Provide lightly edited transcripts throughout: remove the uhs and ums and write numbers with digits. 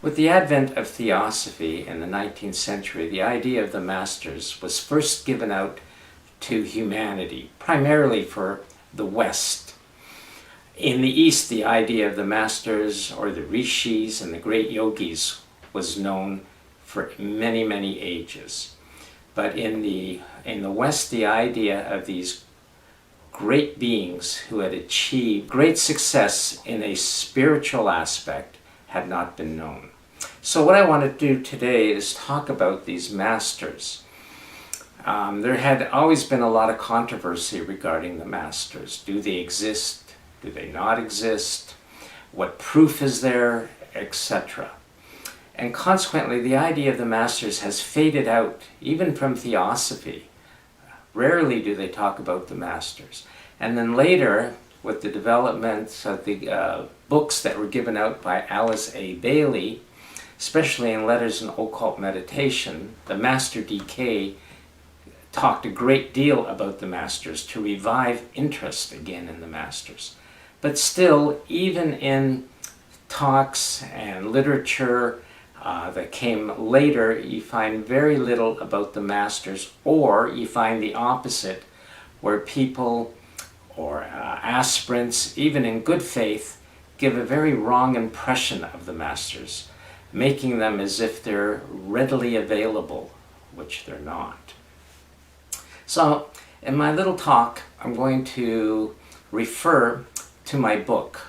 With the advent of Theosophy in the 19th century, the idea of the masters was first given out to humanity, primarily for the West. In the East, the idea of the masters or the rishis and the great yogis was known for many, many ages. But in the West, the idea of these great beings who had achieved great success in a spiritual aspect had not been known. So what I want to do today is talk about these masters. There had always been a lot of controversy regarding the masters. Do they exist? Do they not exist? What proof is there? Etc. And consequently, the idea of the masters has faded out, even from Theosophy. Rarely do they talk about the masters. And then later, with the development of the books that were given out by Alice A. Bailey, especially in Letters in Occult Meditation, the Master DK talked a great deal about the masters to revive interest again in the masters. But still, even in talks and literature that came later, you find very little about the masters, or you find the opposite, where people or aspirants, even in good faith, give a very wrong impression of the masters, making them as if they're readily available, which they're not. So, in my little talk, I'm going to refer to my book,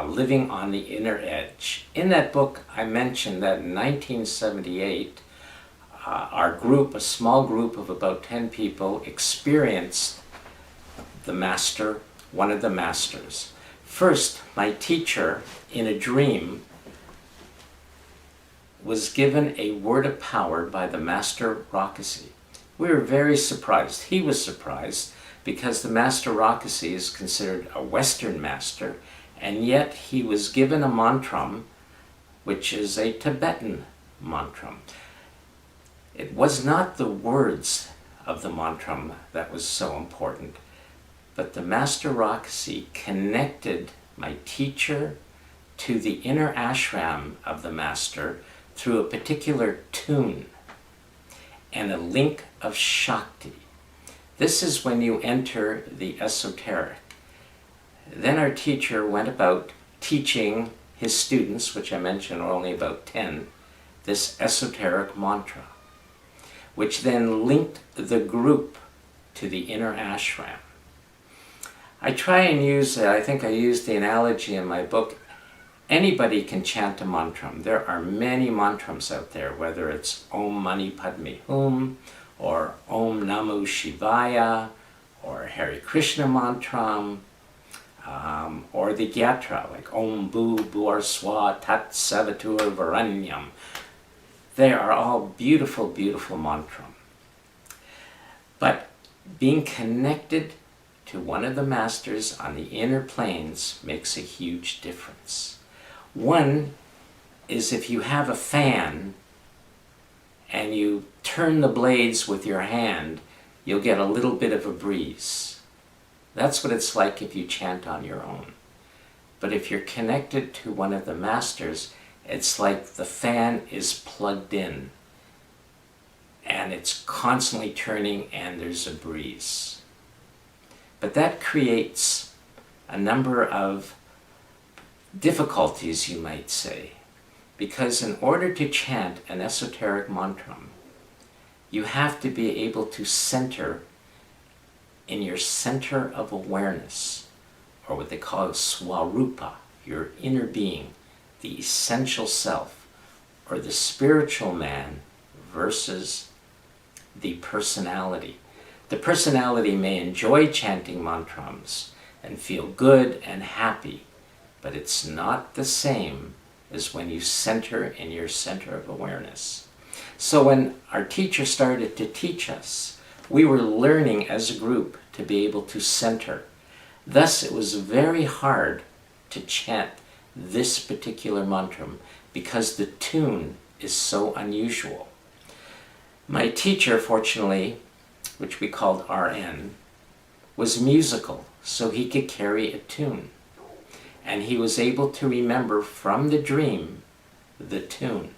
Living on the Inner Edge. In that book, I mentioned that in 1978, our group, a small group of about 10 people, experienced the master, one of the masters. First, my teacher, in a dream, was given a word of power by the Master Rakasi. We were very surprised. He was surprised because the Master Rakasi is considered a Western master, and yet he was given a mantram, which is a Tibetan mantram. It was not the words of the mantram that was so important, but the Master Rakasi connected my teacher to the inner ashram of the master through a particular tune and a link of Shakti. This is when you enter the esoteric. Then our teacher went about teaching his students, which I mentioned are only about 10, this esoteric mantra, which then linked the group to the inner ashram. I try and use, I think I used the analogy in my book, anybody can chant a mantram. There are many mantrams out there, whether it's Om Mani Padme Hum, or Om Namo Shivaya, or Hare Krishna mantram, or the Gyatra, like Om Bhu Bhur Swa Tat Savitur Varanyam. They are all beautiful, beautiful mantram. But being connected to one of the masters on the inner planes makes a huge difference. One is if you have a fan and you turn the blades with your hand, you'll get a little bit of a breeze. That's what it's like if you chant on your own. But if you're connected to one of the masters, it's like the fan is plugged in and it's constantly turning and there's a breeze. But that creates a number of difficulties, you might say, because in order to chant an esoteric mantram, you have to be able to center in your center of awareness, or what they call swarupa, your inner being, the essential self, or the spiritual man versus the personality. The personality may enjoy chanting mantrams and feel good and happy, but it's not the same as when you center in your center of awareness. So when our teacher started to teach us, we were learning as a group to be able to center. Thus, it was very hard to chant this particular mantram because the tune is so unusual. My teacher, fortunately, which we called RN, was musical, so he could carry a tune. And he was able to remember from the dream the tune.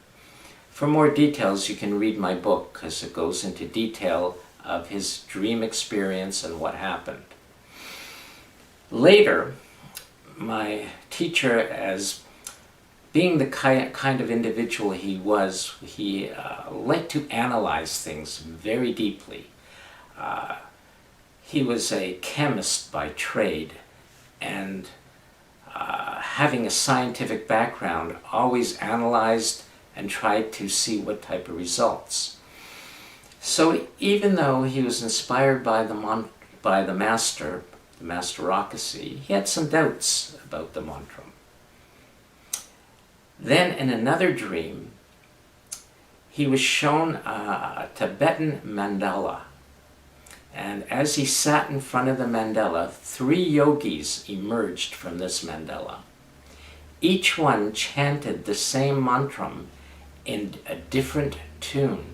For more details, you can read my book, because it goes into detail of his dream experience and what happened. Later, my teacher, as being the kind of individual he was, he liked to analyze things very deeply. He was a chemist by trade, and having a scientific background, always analyzed and tried to see what type of results. So even though he was inspired by the masterocracy, he had some doubts about the mantra. Then in another dream, he was shown a Tibetan mandala. And as he sat in front of the mandala, 3 yogis emerged from this mandala. Each one chanted the same mantra in a different tune.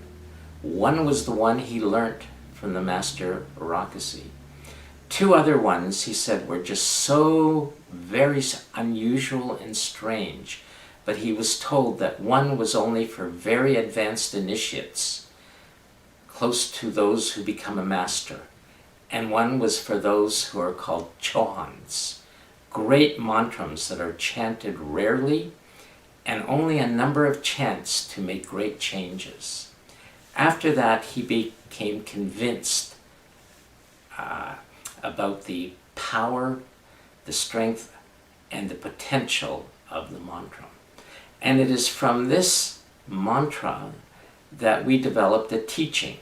One was the one he learnt from the master Rakasi. 2 other ones, he said, were just so very unusual and strange, but he was told that one was only for very advanced initiates, close to those who become a master, and one was for those who are called chohans, great mantras that are chanted rarely, and only a number of chants to make great changes. After that, he became convinced about the power, the strength, and the potential of the mantra. And it is from this mantra that we developed a teaching.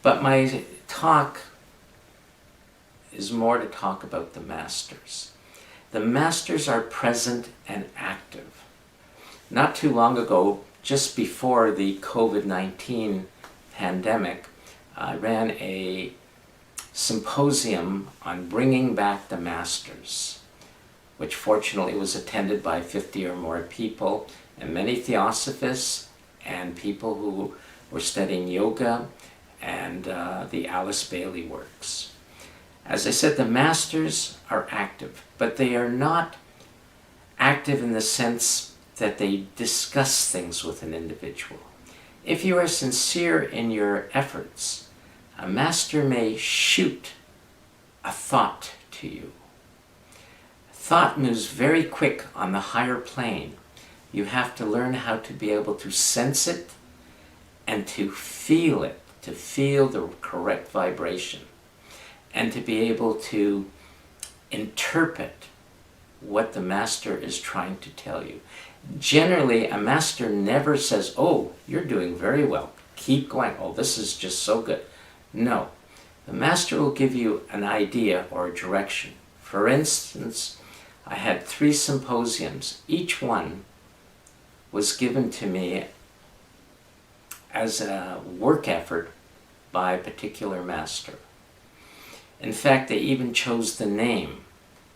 But my talk is more to talk about the masters. The masters are present and active. Not too long ago, just before the COVID-19 pandemic, I ran a symposium on bringing back the masters, which fortunately was attended by 50 or more people, and many theosophists and people who were studying yoga and the Alice Bailey works. As I said, the masters are active, but they are not active in the sense that they discuss things with an individual. If you are sincere in your efforts, a master may shoot a thought to you. Thought moves very quick on the higher plane. You have to learn how to be able to sense it and to feel it, to feel the correct vibration, and to be able to interpret what the master is trying to tell you. Generally, a master never says, "Oh, you're doing very well. Keep going. Oh, this is just so good." No. The master will give you an idea or a direction. For instance, I had 3 symposiums. Each one was given to me as a work effort by a particular master. In fact, they even chose the name.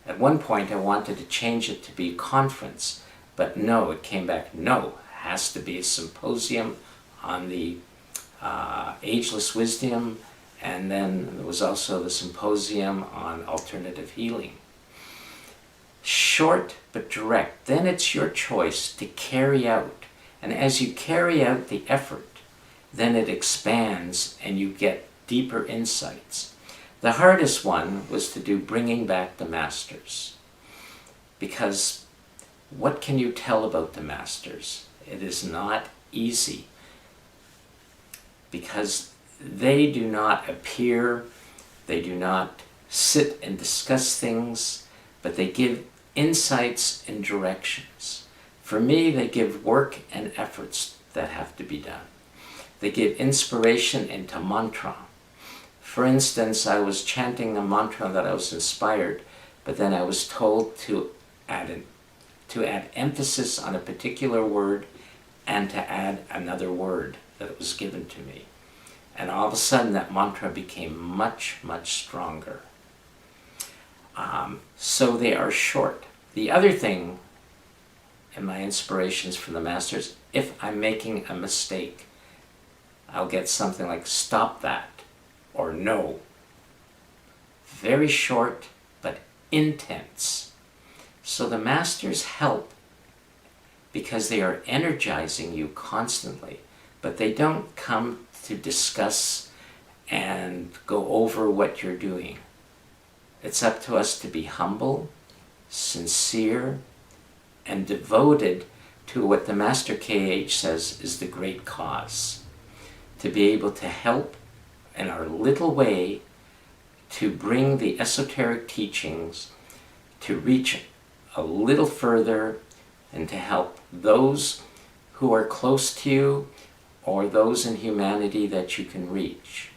At one point, I wanted to change it to be conference, but no, it came back, no, it has to be a symposium on the ageless wisdom, and then there was also the symposium on alternative healing. Short but direct. Then it's your choice to carry out. And as you carry out the effort, then it expands and you get deeper insights. The hardest one was to do bringing back the masters. Because what can you tell about the masters? It is not easy. Because they do not appear, they do not sit and discuss things, but they give insights and directions. For me, they give work and efforts that have to be done. They give inspiration into mantra. For instance, I was chanting a mantra that I was inspired, but then I was told to add emphasis on a particular word and to add another word that was given to me. And all of a sudden that mantra became much, much stronger. So they are short. The other thing in my inspirations from the masters, if I'm making a mistake, I'll get something like "stop that" or "no." Very short but intense. So the masters help because they are energizing you constantly, but they don't come to discuss and go over what you're doing. It's up to us to be humble, sincere, and devoted to what the Master KH says is the great cause. To be able to help in our little way to bring the esoteric teachings to reach a little further and to help those who are close to you or those in humanity that you can reach.